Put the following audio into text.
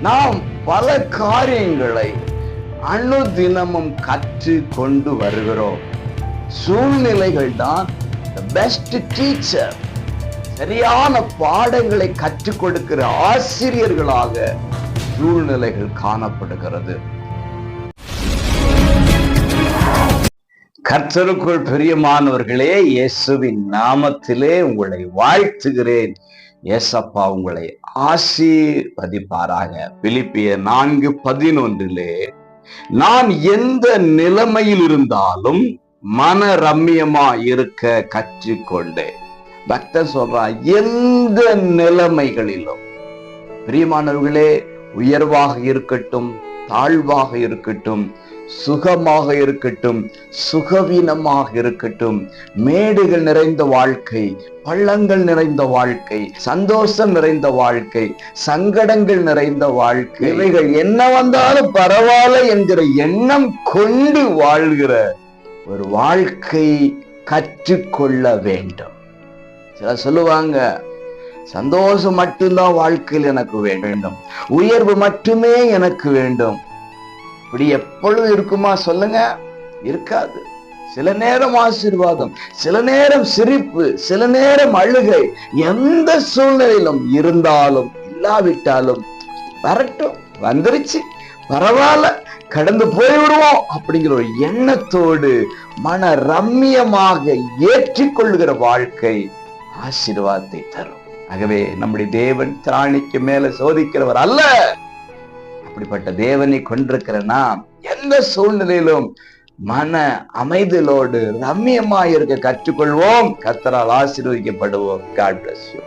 நாம் பல காரியங்களை அனுதினமும் கற்று கொண்டு வருகிறோம். சூழ்நிலைகள் தான் பெஸ்ட் டீச்சர். சரியான பாடங்களை கற்றுக் கொடுக்கிற ஆசிரியர்களாக சூழ்நிலைகள் காணப்படுகிறது. கர்த்தருக்குள் பிரியமானவர்களே, இயேசுவின் நாமத்திலே உங்களை வாழ்த்துகிறேன். ஏசப்பா உங்களை ஆசீர்வதிப்பாராக. பிலிப்பியர் 4:11 நான் எந்த நிலைமையில் இருந்தாலும் மன ரம்மியமா இருக்க கற்றுக்கொண்டேன். பக்தர் சொல்றான், எந்த நிலைமைகளிலும். பிரியமானவர்களே, உயர்வாக இருக்கட்டும், தாழ்வாக இருக்கட்டும், சுகமாக இருக்கட்டும், சுகவீனமாக இருக்கட்டும், மேடுகள் நிறைந்த வாழ்க்கை, பள்ளங்கள் நிறைந்த வாழ்க்கை, சந்தோஷம் நிறைந்த வாழ்க்கை, சங்கடங்கள் நிறைந்த வாழ்க்கை, இவைகள் என்ன வந்தாலும் பரவாயில்ல என்கிற எண்ணம் கொண்டு வாழ்கிற ஒரு வாழ்க்கை கற்றுக்கொள்ள வேண்டும். சிலர் சொல்லுவாங்க, சந்தோஷம் மட்டும்தான் வாழ்க்கையில் எனக்கு வேண்டும், உயர்வு மட்டுமே எனக்கு வேண்டும். இப்படி எப்பொழுதும் இருக்குமா சொல்லுங்க? இருக்காது. சில நேரம் ஆசீர்வாதம், சில நேரம் சிரிப்பு, சில நேரம் அழுகை. எந்த சூழ்நிலையிலும் இருந்தாலும் இல்லாவிட்டாலும் வரட்டும், வந்துருச்சு, பரவாயில்ல, கடந்து போய்விடுவோம் அப்படிங்கிற ஒரு எண்ணத்தோடு மன ரம்மியமாக ஏற்றிக்கொள்ளுகிற வாழ்க்கை ஆசீர்வாதத்தை தரும். ஆகவே நம்முடைய தேவன் திராணிக்கு மேல சோதிக்கிறவர் அல்ல. அப்படிப்பட்ட தேவனை கொண்டிருக்கிற நாம் எந்த சூழ்நிலையிலும் மன அமைதலோடு ரம்மியமாய் இருக்க கற்றுக்கொள்வோம். கர்த்தரால் ஆசீர்வதிக்கப்படுவோம். God bless you.